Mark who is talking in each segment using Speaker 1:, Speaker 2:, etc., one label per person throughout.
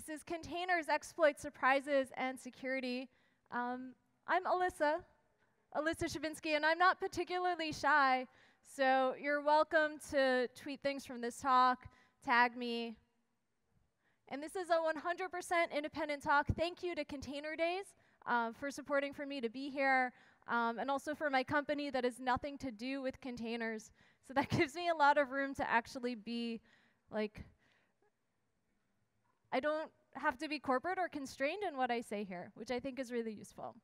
Speaker 1: This is Containers, Exploits, Surprises, and Security. I'm Elissa Shevinsky, and I'm not particularly shy, so you're welcome to tweet things from this talk, tag me. And this is a 100% independent talk. Thank you to Container Days for supporting for me to be here, and also for my company that has nothing to do with containers. So that gives me a lot of room to actually be, like, I don't have to be corporate or constrained in what I say here, which I think is really useful.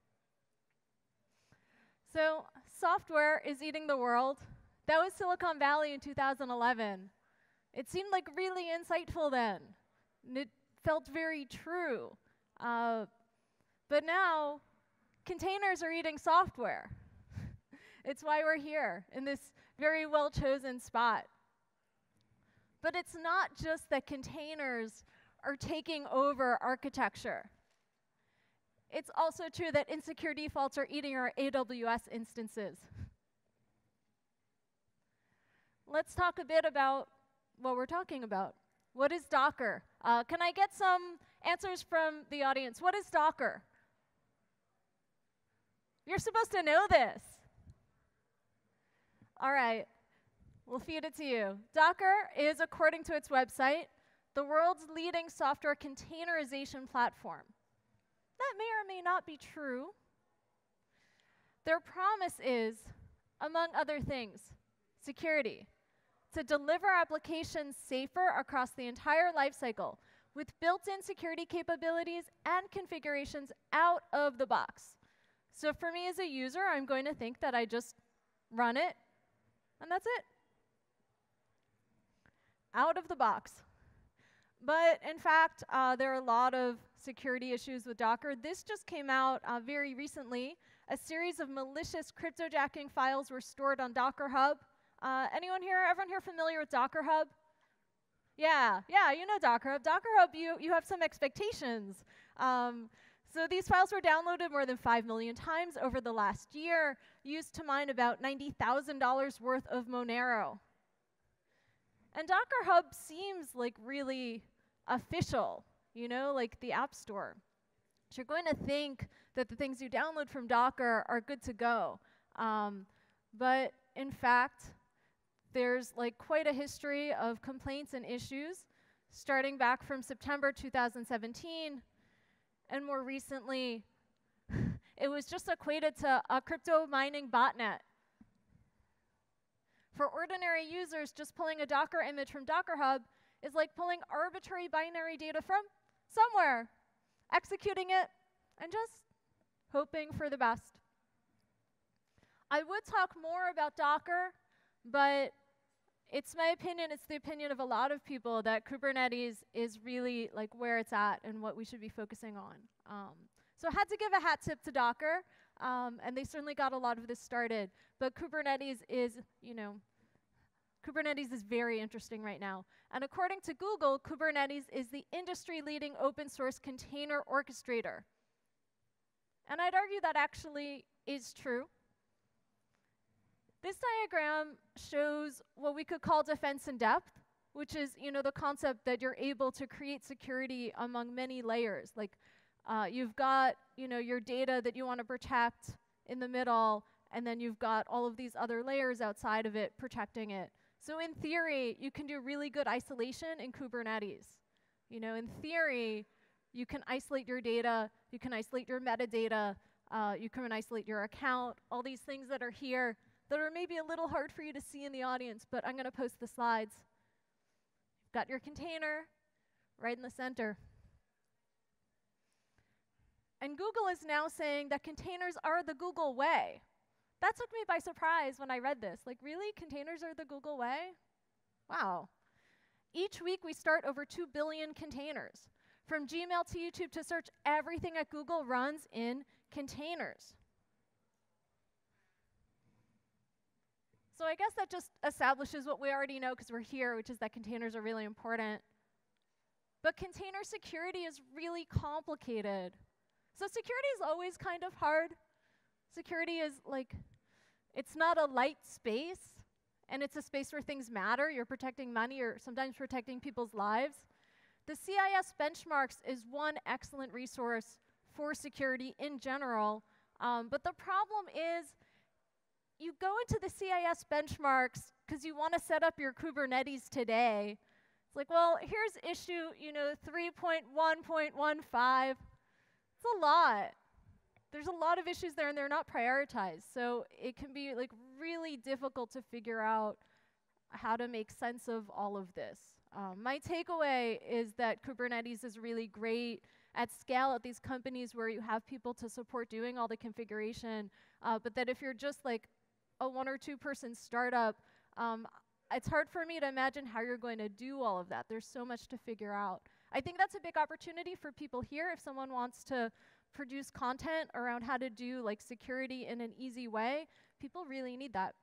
Speaker 1: So software is eating the world. That was Silicon Valley in 2011. It seemed like really insightful then. And it felt very true. But now, containers are eating software. It's why we're here in this very well-chosen spot. But it's not just that containers are taking over architecture. It's also true that insecure defaults are eating our AWS instances. Let's talk a bit about what we're talking about. What is Docker? Can I get some answers from the audience? What is Docker? You're supposed to know this. All right, we'll feed it to you. Docker is, according to its website, the world's leading software containerization platform. That may or may not be true. Their promise is, among other things, security, to deliver applications safer across the entire lifecycle with built-in security capabilities and configurations out of the box. So for me as a user, I'm going to think that I just run it, and that's it. Out of the box. But in fact, there are a lot of security issues with Docker. This just came out very recently. A series of malicious cryptojacking files were stored on Docker Hub. Everyone here familiar with Docker Hub? Yeah, you know Docker Hub. Docker Hub, you have some expectations. So these files were downloaded more than 5 million times over the last year, used to mine about $90,000 worth of Monero. And Docker Hub seems like really official, you know, like the App Store. So you're going to think that the things you download from Docker are good to go. But in fact, there's like quite a history of complaints and issues, starting back from September 2017. And more recently, it was just equated to a crypto mining botnet. For ordinary users, just pulling a Docker image from Docker Hub is like pulling arbitrary binary data from somewhere, executing it, and just hoping for the best. I would talk more about Docker, but it's my opinion, it's the opinion of a lot of people that Kubernetes is really like where it's at and what we should be focusing on. So I had to give a hat tip to Docker, and they certainly got a lot of this started. But Kubernetes is, Kubernetes is very interesting right now. And according to Google, Kubernetes is the industry-leading open source container orchestrator. And I'd argue that actually is true. This diagram shows what we could call defense in depth, which is, the concept that you're able to create security among many layers. Like, you've got, your data that you want to protect in the middle, and then you've got all of these other layers outside of it protecting it. So in theory, you can do really good isolation in Kubernetes. In theory, you can isolate your data, you can isolate your metadata, you can isolate your account, all these things that are here that are maybe a little hard for you to see in the audience, but I'm going to post the slides. You've got your container right in the center. And Google is now saying that containers are the Google way. That took me by surprise when I read this. Like, really? Containers are the Google way? Wow. Each week we start over 2 billion containers. From Gmail to YouTube to search, everything at Google runs in containers. So I guess that just establishes what we already know because we're here, which is that containers are really important. But container security is really complicated. So security is always kind of hard. Security is like, it's not a light space, and it's a space where things matter. You're protecting money or sometimes protecting people's lives. The CIS benchmarks is one excellent resource for security in general, but the problem is you go into the CIS benchmarks because you want to set up your Kubernetes today. It's like, well, here's issue, 3.1.15. It's a lot. There's a lot of issues there, and they're not prioritized. So it can be like really difficult to figure out how to make sense of all of this. My takeaway is that Kubernetes is really great at scale at these companies where you have people to support doing all the configuration, but that if you're just like a 1 or 2 person startup, it's hard for me to imagine how you're going to do all of that. There's so much to figure out. I think that's a big opportunity for people here. If someone wants to produce content around how to do like security in an easy way, people really need that.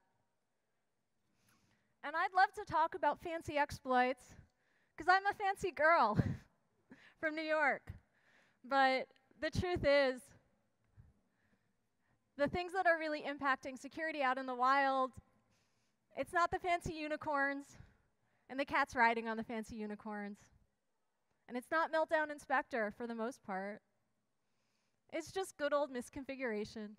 Speaker 1: And I'd love to talk about fancy exploits, because I'm a fancy girl from New York. But the truth is, the things that are really impacting security out in the wild, it's not the fancy unicorns and the cats riding on the fancy unicorns. And it's not Meltdown Inspector for the most part. It's just good old misconfiguration.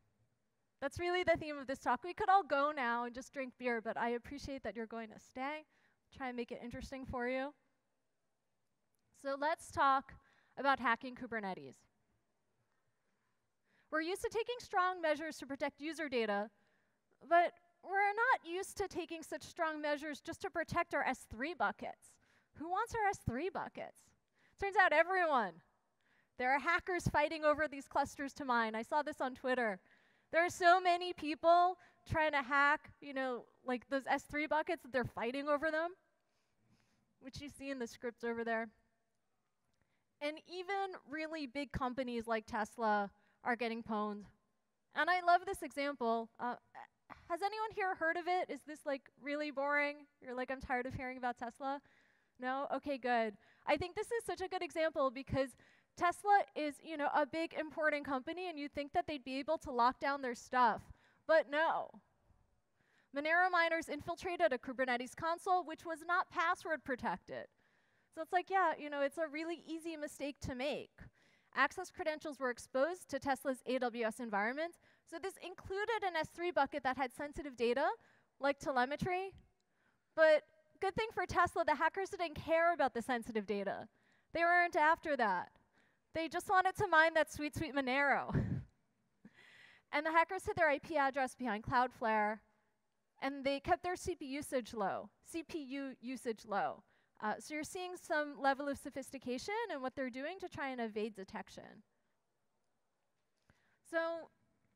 Speaker 1: That's really the theme of this talk. We could all go now and just drink beer, but I appreciate that you're going to stay. Try and make it interesting for you. So let's talk about hacking Kubernetes. We're used to taking strong measures to protect user data, but we're not used to taking such strong measures just to protect our S3 buckets. Who wants our S3 buckets? Turns out everyone. There are hackers fighting over these clusters to mine. I saw this on Twitter. There are so many people trying to hack, like those S3 buckets that they're fighting over them, which you see in the scripts over there. And even really big companies like Tesla are getting pwned. And I love this example. Has anyone here heard of it? Is this like really boring? You're like, I'm tired of hearing about Tesla? No? Okay, good. I think this is such a good example because Tesla is, a big important company, and you'd think that they'd be able to lock down their stuff. But no. Monero miners infiltrated a Kubernetes console, which was not password protected. So it's like, yeah, it's a really easy mistake to make. Access credentials were exposed to Tesla's AWS environment. So this included an S3 bucket that had sensitive data, like telemetry. But good thing for Tesla, the hackers didn't care about the sensitive data. They weren't after that. They just wanted to mine that sweet, sweet Monero. And the hackers hid their IP address behind Cloudflare, and they kept their CPU usage low. So you're seeing some level of sophistication in what they're doing to try and evade detection. So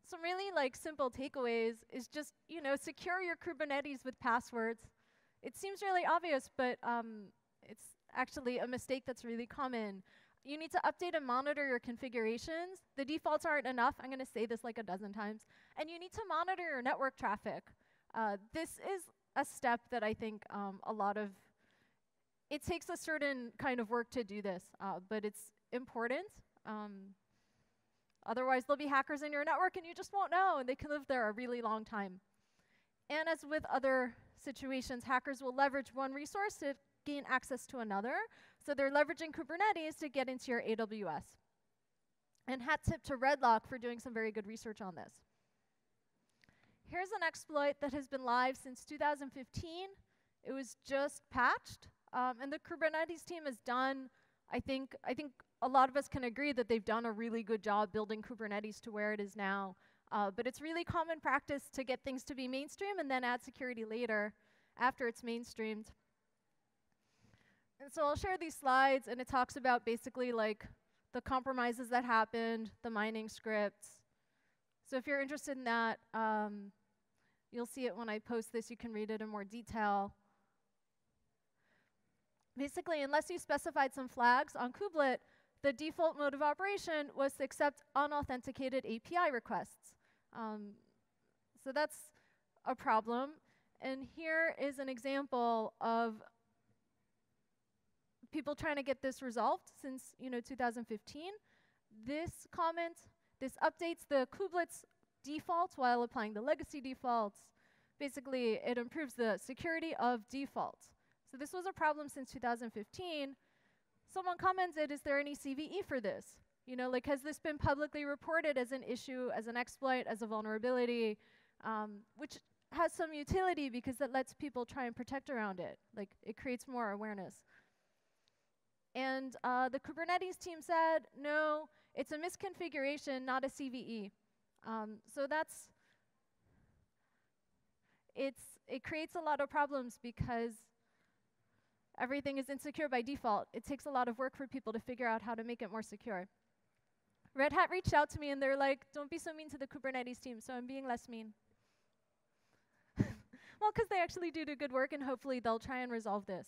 Speaker 1: some really simple takeaways is just, secure your Kubernetes with passwords. It seems really obvious, but it's actually a mistake that's really common. You need to update and monitor your configurations. The defaults aren't enough. I'm going to say this like a dozen times. And you need to monitor your network traffic. This is a step that I think it takes a certain kind of work to do this, but it's important. Otherwise, there'll be hackers in your network and you just won't know, and they can live there a really long time. And as with other situations, hackers will leverage one resource to gain access to another. So they're leveraging Kubernetes to get into your AWS. And hat tip to Redlock for doing some very good research on this. Here's an exploit that has been live since 2015. It was just patched. And the Kubernetes team has done, I think a lot of us can agree that they've done a really good job building Kubernetes to where it is now. But it's really common practice to get things to be mainstream and then add security later after it's mainstreamed. And so I'll share these slides, and it talks about basically the compromises that happened, the mining scripts. So if you're interested in that, you'll see it when I post this. You can read it in more detail. Basically, unless you specified some flags on kubelet, the default mode of operation was to accept unauthenticated API requests. So that's a problem. And here is an example of people trying to get this resolved since 2015. This comment, this updates the kubelet's defaults while applying the legacy defaults. Basically, it improves the security of defaults. So this was a problem since 2015. someone commented, is there any CVE for this? You know, like, has this been publicly reported as an issue, as an exploit, as a vulnerability, which has some utility because it lets people try and protect around it. Like, it creates more awareness. And the Kubernetes team said, no, it's a misconfiguration, not a CVE. So it creates a lot of problems because everything is insecure by default. It takes a lot of work for people to figure out how to make it more secure. Red Hat reached out to me and they're like, don't be so mean to the Kubernetes team, so I'm being less mean. Well, because they actually do good work and hopefully they'll try and resolve this.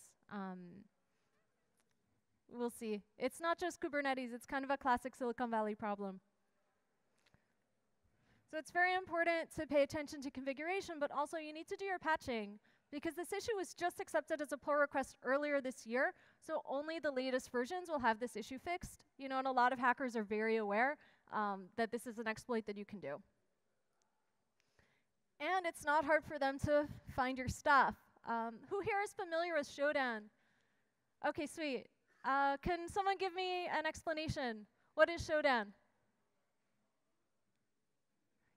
Speaker 1: We'll see. It's not just Kubernetes, it's kind of a classic Silicon Valley problem. So it's very important to pay attention to configuration, but also you need to do your patching because this issue was just accepted as a pull request earlier this year, so only the latest versions will have this issue fixed. You know, and a lot of hackers are very aware that this is an exploit that you can do. And it's not hard for them to find your stuff. Who here is familiar with Showdown? Okay, sweet. Can someone give me an explanation? What is Showdown?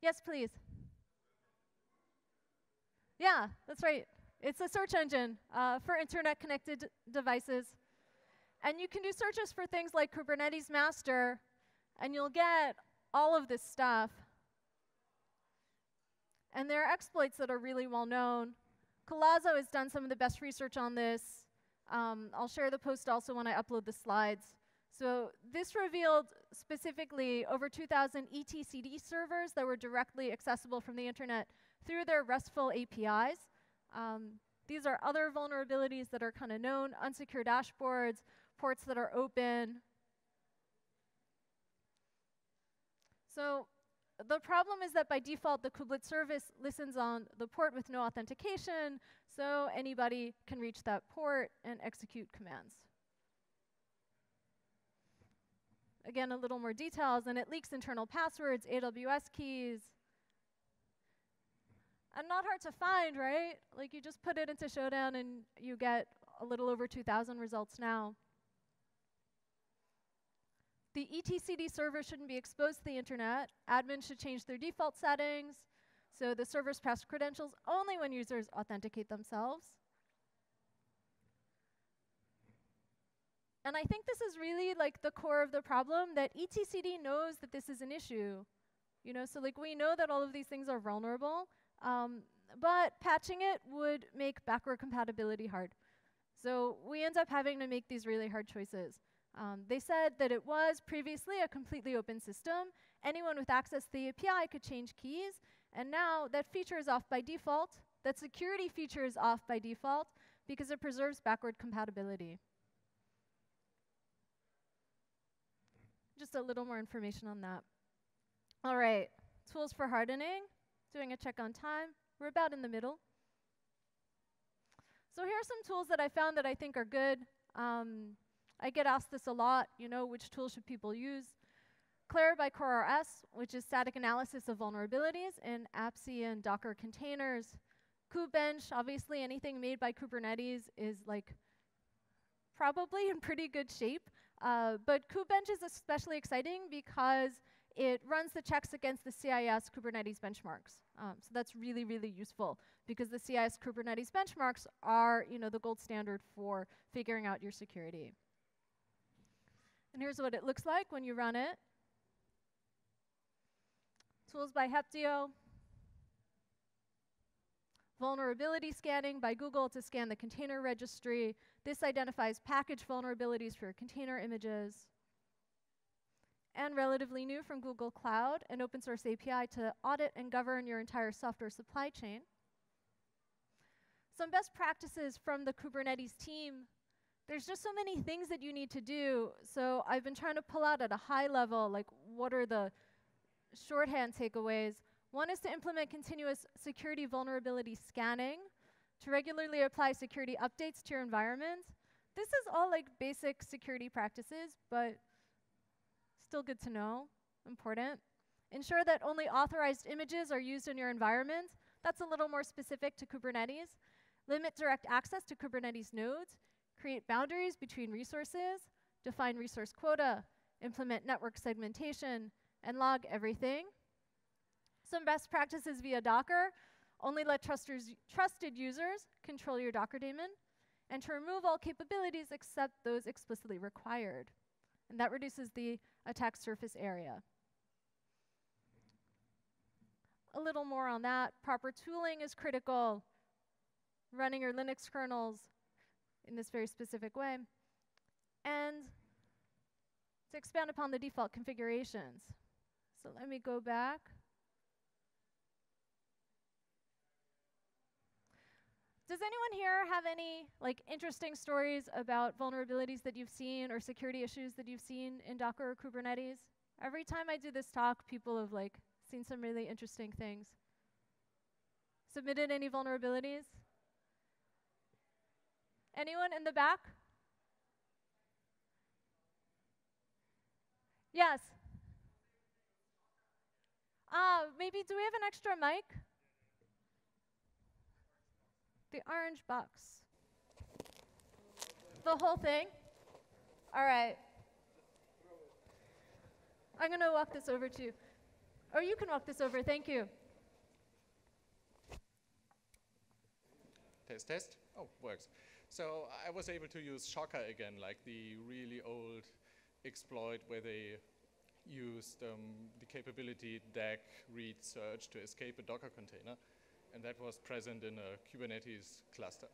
Speaker 1: Yes, please. Yeah, that's right. It's a search engine for internet-connected devices. And you can do searches for things like Kubernetes master, and you'll get all of this stuff. And there are exploits that are really well known. Colazo has done some of the best research on this. I'll share the post also when I upload the slides. So this revealed specifically over 2,000 etcd servers that were directly accessible from the internet through their RESTful APIs. These are other vulnerabilities that are kind of known, unsecure dashboards, ports that are open. So the problem is that by default, the kubelet service listens on the port with no authentication, so anybody can reach that port and execute commands. Again, a little more details, and it leaks internal passwords, AWS keys. And not hard to find, right? Like, you just put it into Showdown and you get a little over 2,000 results now. The etcd server shouldn't be exposed to the internet. Admins should change their default settings. So the servers pass credentials only when users authenticate themselves. And I think this is really like the core of the problem, that etcd knows that this is an issue. You know, so like we know that all of these things are vulnerable, but patching it would make backward compatibility hard. So we end up having to make these really hard choices. They said that it was previously a completely open system. Anyone with access to the API could change keys. And now that feature is off by default. That security feature is off by default because it preserves backward compatibility. Just a little more information on that. All right, tools for hardening. Doing a check on time. We're about in the middle. So here are some tools that I found that I think are good. I get asked this a lot, you know, which tools should people use? Claire by CoreRS, which is static analysis of vulnerabilities in AppC and Docker containers. KubeBench, obviously anything made by Kubernetes is like probably in pretty good shape. But KubeBench is especially exciting because it runs the checks against the CIS Kubernetes benchmarks. So that's really, really useful because the CIS Kubernetes benchmarks are, you know, the gold standard for figuring out your security. And here's what it looks like when you run it. Tools by Heptio. Vulnerability scanning by Google to scan the container registry. This identifies package vulnerabilities for container images. And relatively new from Google Cloud, an open source API to audit and govern your entire software supply chain. Some best practices from the Kubernetes team. There's just so many things that you need to do. So I've been trying to pull out at a high level, like what are the shorthand takeaways. One is to implement continuous security vulnerability scanning, to regularly apply security updates to your environment. This is all like basic security practices, but still good to know, important. Ensure that only authorized images are used in your environment. That's a little more specific to Kubernetes. Limit direct access to Kubernetes nodes. Create boundaries between resources. define resource quota, implement network segmentation, and log everything. Some best practices via Docker: only let trusted users control your Docker daemon, and to remove all capabilities except those explicitly required. And that reduces the attack surface area. A little more on that. Proper tooling is critical. Running your Linux kernels in this very specific way. And to expand upon the default configurations. So let me go back. Does anyone here have any interesting stories about vulnerabilities that you've seen or security issues that you've seen in Docker or Kubernetes? Every time I do this talk, people have seen some really interesting things. Submitted any vulnerabilities? Anyone in the back? Yes. Maybe do we have an extra mic? The orange box. The whole thing? All right. I'm going to walk this over to you. Or you can walk this over. Thank you.
Speaker 2: Test, test. Oh, works. So I was able to use Shocker again, like the really old exploit where they used the capability DAG read search to escape a Docker container. And that was present in a Kubernetes cluster.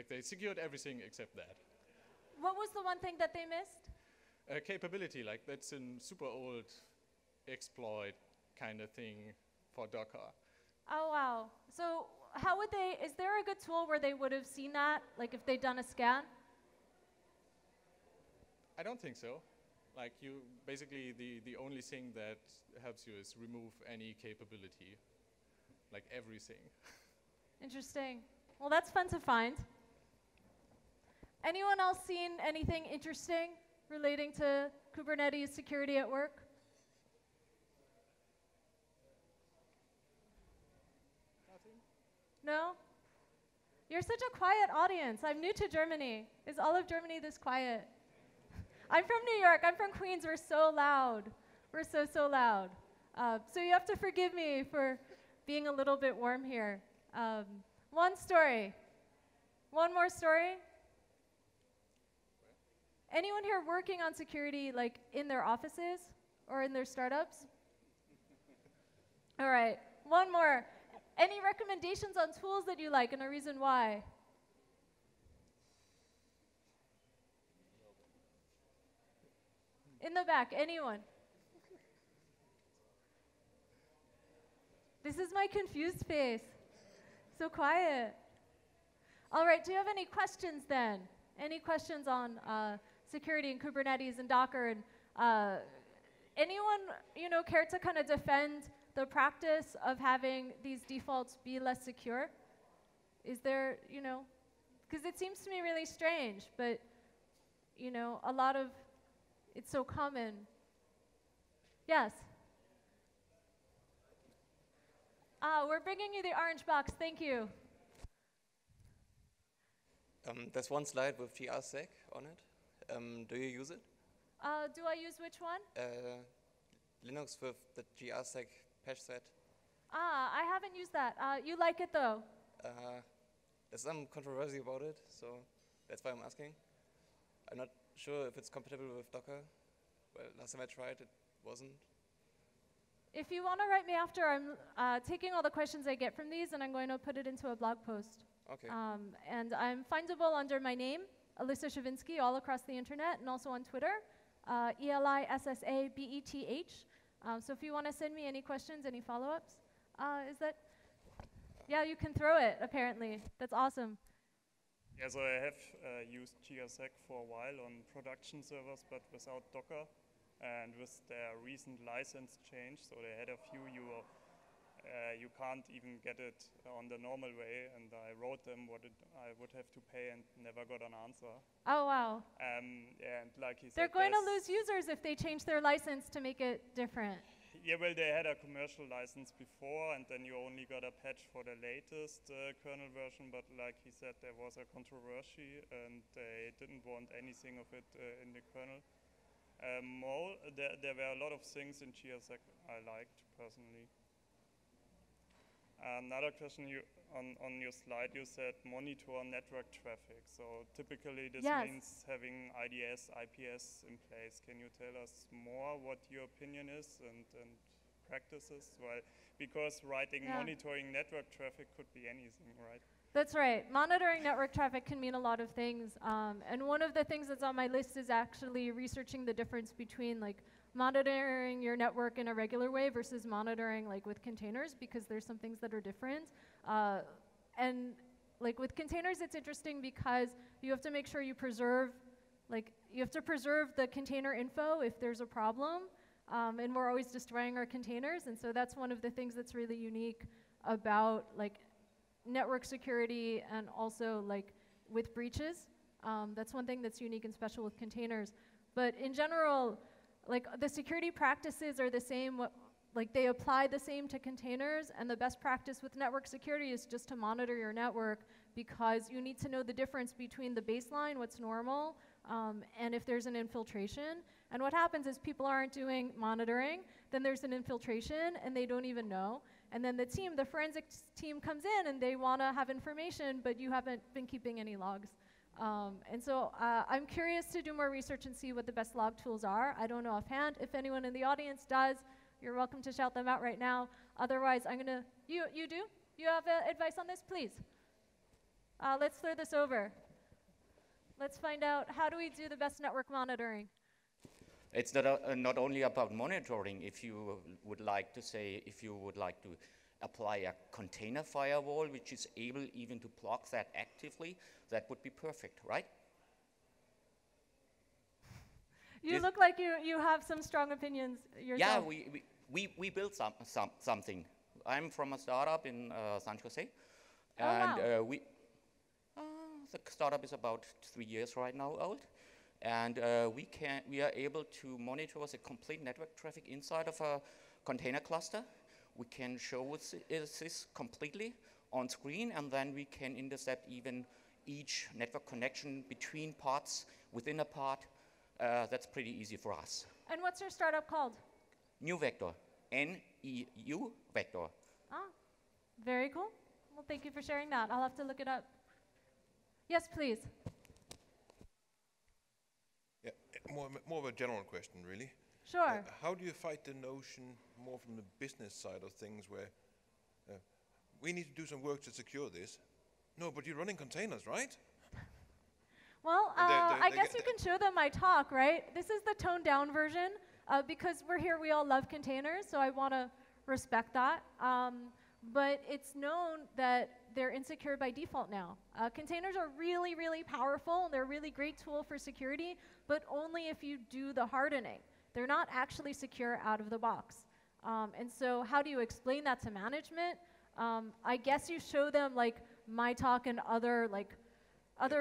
Speaker 2: They secured everything except that.
Speaker 1: What was the one thing that they missed?
Speaker 2: Capability, that's a super old exploit kind of thing for Docker.
Speaker 1: Oh, wow. So how would they, is there a good tool where they would have seen that, if they'd done a scan?
Speaker 2: I don't think so. Basically the only thing that helps you is remove any capability. Everything.
Speaker 1: Interesting. Well, that's fun to find. Anyone else seen anything interesting relating to Kubernetes security at work?
Speaker 2: Nothing?
Speaker 1: No? You're such a quiet audience. I'm new to Germany. Is all of Germany this quiet? I'm from New York. I'm from Queens. We're so loud. We're so loud. So you have to forgive me for being a little bit warm here. One story. One more story. Anyone here working on security in their offices or in their startups? All right, one more. Any recommendations on tools that you like and a reason why? In the back, anyone? This is my confused face. So quiet. All right, do you have any questions then? Any questions on security in Kubernetes and Docker? And anyone, care to kind of defend the practice of having these defaults be less secure? Is there, because it seems to me really strange, but, a lot of, it's so common. Yes? We're bringing you the orange box. Thank you.
Speaker 3: There's one slide with GRSec on it. Do you use it?
Speaker 1: Do I use which one?
Speaker 3: Linux with the GRSec patch set.
Speaker 1: I haven't used that. You like it though?
Speaker 3: There's some controversy about it, so that's why I'm asking. I'm not sure if it's compatible with Docker. Well, last time I tried, it wasn't.
Speaker 1: If you want to write me after, I'm taking all the questions I get from these and I'm going to put it into a blog post.
Speaker 3: Okay.
Speaker 1: And I'm findable under my name, Elissa Shevinsky, all across the internet and also on Twitter, ELISSABETH. So if you want to send me any questions, any follow-ups, is that? Yeah, you can throw it, apparently. That's awesome.
Speaker 4: Yeah, so I have used GRSec for a while on production servers, but without Docker. And with their recent license change, so they had a few you can't even get it on the normal way, and I wrote them what I would have to pay and never got an answer.
Speaker 1: Oh, wow.
Speaker 4: And like he said,
Speaker 1: they're going to lose users if they change their license to make it different.
Speaker 4: Yeah, well, they had a commercial license before, and then you only got a patch for the latest kernel version, but like he said, there was a controversy, and they didn't want anything of it in the kernel. There were a lot of things in GSX I liked, personally. Another question, on your slide, you said monitor network traffic. So typically this means having IDS, IPS in place. Can you tell us more what your opinion is and practices? Well, because monitoring network traffic could be anything, right?
Speaker 1: That's right. Monitoring network traffic can mean a lot of things. And one of the things that's on my list is actually researching the difference between like monitoring your network in a regular way versus monitoring like with containers, because there's some things that are different. And like with containers, it's interesting because you have to make sure you preserve, you have to preserve the container info if there's a problem. And we're always destroying our containers. And so that's one of the things that's really unique about like network security and also like with breaches. That's one thing that's unique and special with containers. But in general, like the security practices are the same, like they apply the same to containers, and the best practice with network security is just to monitor your network, because you need to know the difference between the baseline, what's normal, and if there's an infiltration. And what happens is people aren't doing monitoring, then there's an infiltration and they don't even know. And then the forensics team comes in and they want to have information, but you haven't been keeping any logs. And so I'm curious to do more research and see what the best log tools are. I don't know offhand. If anyone in the audience does, you're welcome to shout them out right now. Otherwise, I'm going to, you do? You have advice on this? Please. Let's throw this over. Let's find out, how do we do the best network monitoring?
Speaker 5: It's not only about monitoring. If you would like to apply a container firewall, which is able even to block that actively, that would be perfect, right?
Speaker 1: You look like you have some strong opinions yourself.
Speaker 5: Yeah, we built something. I'm from a startup in San Jose,
Speaker 1: and
Speaker 5: the startup is about 3 years right now old, and we are able to monitor the complete network traffic inside of a container cluster. We can show this completely on screen, and then we can intercept even each network connection between parts within a part. That's pretty easy for us.
Speaker 1: And what's your startup called?
Speaker 5: New Vector, N-E-U Vector.
Speaker 1: Ah, very cool. Well, thank you for sharing that. I'll have to look it up. Yes, please.
Speaker 6: Yeah, more of a general question, really.
Speaker 1: Sure.
Speaker 6: How do you fight the notion more from the business side of things where we need to do some work to secure this? No, but you're running containers, right?
Speaker 1: Well, I guess you can show them my talk, right? This is the toned down version because we're here, we all love containers, so I want to respect that. But it's known that they're insecure by default now. Containers are really, really powerful. They're a really great tool for security, but only if you do the hardening. They're not actually secure out of the box. And so how do you explain that to management? I guess you show them like my talk and other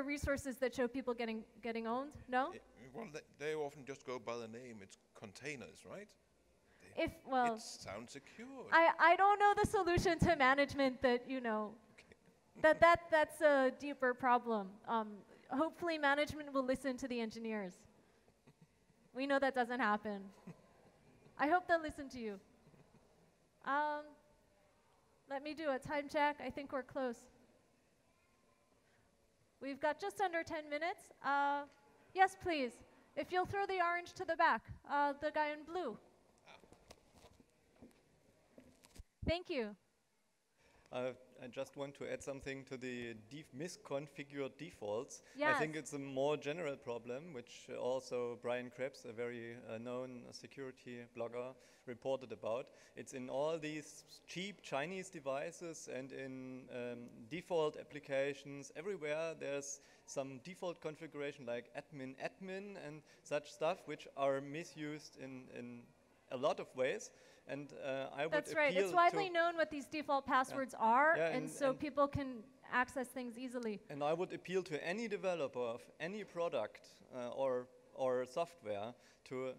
Speaker 1: resources that show people getting owned. No?
Speaker 6: Well, they often just go by the name. It's containers, right?
Speaker 1: It
Speaker 6: sounds secure.
Speaker 1: I don't know the solution to management that, you know, that's a deeper problem. Hopefully management will listen to the engineers. We know that doesn't happen. I hope they'll listen to you. Let me do a time check. I think we're close. We've got just under 10 minutes. Yes, please. If you'll throw the orange to the back, the guy in blue. Thank you.
Speaker 7: I just want to add something to the misconfigured defaults.
Speaker 1: Yes.
Speaker 7: I think it's a more general problem, which also Brian Krebs, a very known security blogger, reported about. It's in all these cheap Chinese devices and in default applications. Everywhere there's some default configuration like admin and such stuff, which are misused in a lot of ways. And I would
Speaker 1: That's right. It's widely known what these default passwords are, and so people can access things easily.
Speaker 7: And I would appeal to any developer of any product or software to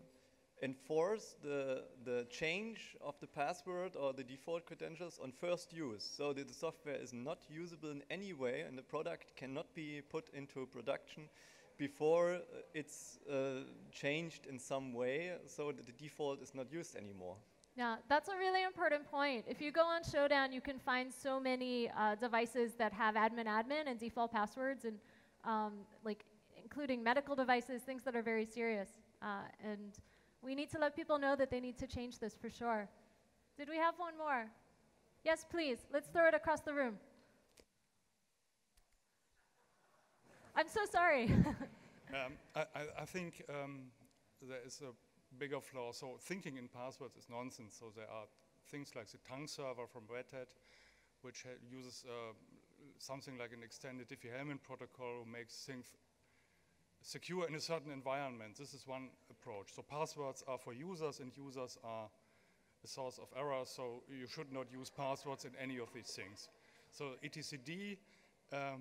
Speaker 7: enforce the change of the password or the default credentials on first use, so that the software is not usable in any way and the product cannot be put into production before it's changed in some way so that the default is not used anymore.
Speaker 1: Yeah, that's a really important point. If you go on Showdown, you can find so many devices that have admin and default passwords, and like including medical devices, things that are very serious. And we need to let people know that they need to change this for sure. Did we have one more? Yes, please. Let's throw it across the room. I'm so sorry.
Speaker 8: I think there is a bigger flaw. So thinking in passwords is nonsense. So there are things like the tongue server from Red Hat, which uses something like an extended Diffie-Hellman protocol, makes things secure in a certain environment. This is one approach. So passwords are for users, and users are a source of error. So you should not use passwords in any of these things. So etcd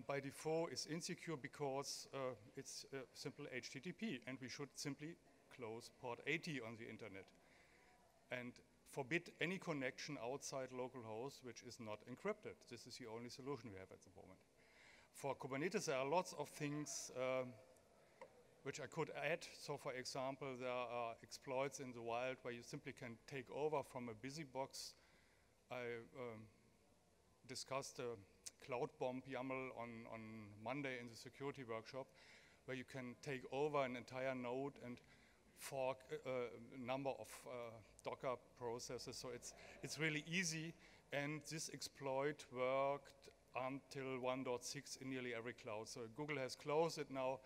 Speaker 8: by default is insecure because it's simple HTTP, and we should simply close port 80 on the internet and forbid any connection outside localhost which is not encrypted. This is the only solution we have at the moment. For Kubernetes, there are lots of things which I could add. So for example, there are exploits in the wild where you simply can take over from a busy box. I discussed a cloud bomb YAML on Monday in the security workshop, where you can take over an entire node and fork a number of Docker processes. So it's really easy, and this exploit worked until 1.6 in nearly every cloud. So Google has closed it now.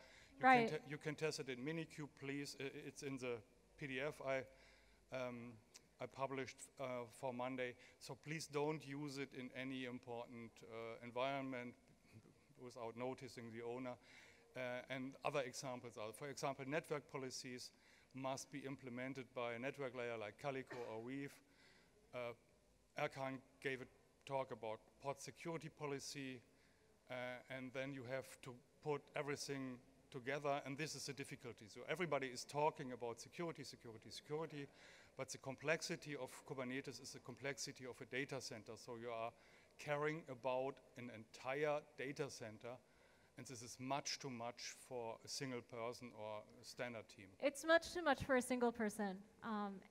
Speaker 8: You can test it in Minikube, please. It's in the PDF I published for Monday. So please don't use it in any important environment without noticing the owner. And other examples are, for example, network policies must be implemented by a network layer like Calico or Weave. Erkan gave a talk about pod security policy, and then you have to put everything together, and this is the difficulty. So everybody is talking about security, but the complexity of Kubernetes is the complexity of a data center. So you are caring about an entire data center, and this is much too much for a single person or a standard team.
Speaker 1: It's much too much for a single person.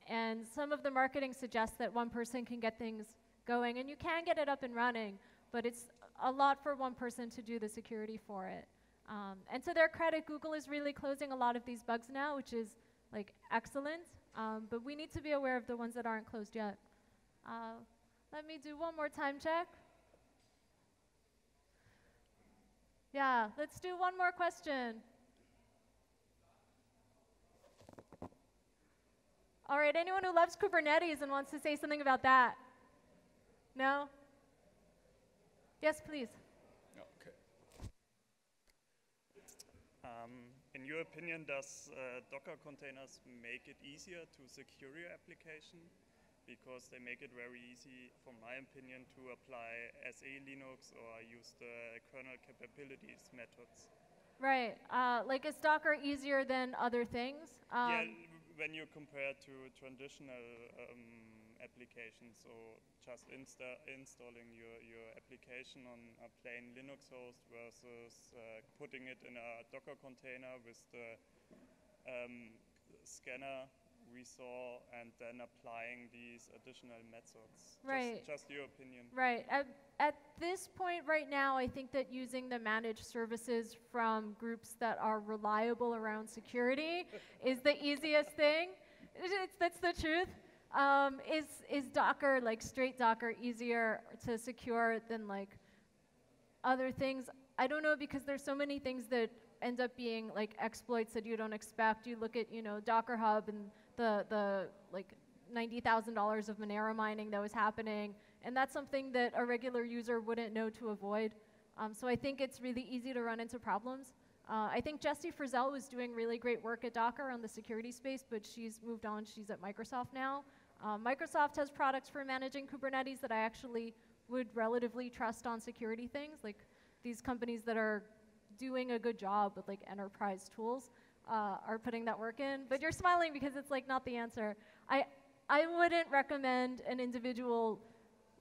Speaker 1: And some of the marketing suggests that one person can get things going, and you can get it up and running, but it's a lot for one person to do the security for it. And to their credit, Google is really closing a lot of these bugs now, which is like excellent. But we need to be aware of the ones that aren't closed yet. Let me do one more time check. Yeah, let's do one more question. All right, anyone who loves Kubernetes and wants to say something about that? No? Yes, please.
Speaker 8: Okay.
Speaker 4: In your opinion, does Docker containers make it easier to secure your application? Because they make it very easy, from my opinion, to apply SE Linux or use the kernel capabilities methods.
Speaker 1: Right. Like, is Docker easier than other things?
Speaker 4: Yeah, when you compare to traditional applications, so just installing your application on a plain Linux host versus putting it in a Docker container with the scanner we saw, and then applying these additional methods.
Speaker 1: Right.
Speaker 4: Just your opinion.
Speaker 1: Right. At this point right now, I think that using the managed services from groups that are reliable around security is the easiest thing. That's the truth. Is Docker, like straight Docker, easier to secure than like other things? I don't know, because there's so many things that end up being like exploits that you don't expect. You look at, you know, Docker Hub and the like $90,000 of Monero mining that was happening, and that's something that a regular user wouldn't know to avoid. So I think it's really easy to run into problems. I think Jessie Frizzell was doing really great work at Docker on the security space, but she's moved on. She's at Microsoft now. Microsoft has products for managing Kubernetes that I actually would relatively trust on security things, like these companies that are doing a good job with like enterprise tools. are putting that work in. But you're smiling because it's like not the answer. I wouldn't recommend an individual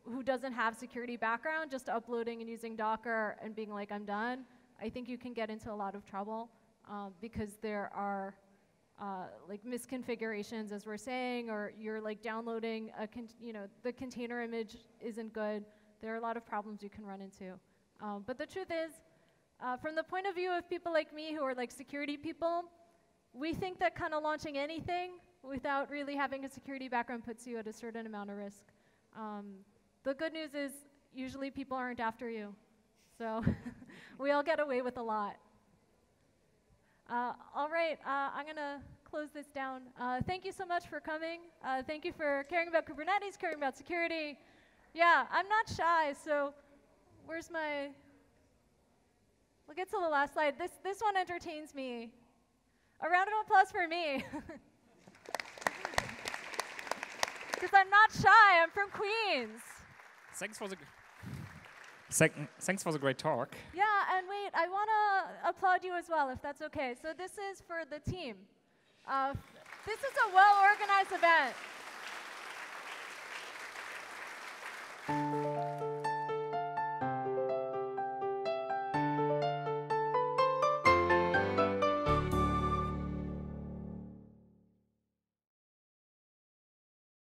Speaker 1: who doesn't have security background just uploading and using Docker and being like, I'm done. I think you can get into a lot of trouble because there are like misconfigurations, as we're saying, or you're like downloading the container image isn't good. There are a lot of problems you can run into. But the truth is, from the point of view of people like me who are like security people, we think that kind of launching anything without really having a security background puts you at a certain amount of risk. The good news is usually people aren't after you. So we all get away with a lot. All right, I'm going to close this down. Thank you so much for coming. Thank you for caring about Kubernetes, caring about security. Yeah, I'm not shy, so where's my... We'll get to the last slide. This one entertains me. A round of applause for me. Because I'm not shy, I'm from Queens.
Speaker 9: Thanks for the great talk.
Speaker 1: Yeah, and wait, I want to applaud you as well, if that's okay. So this is for the team. This is a well-organized event.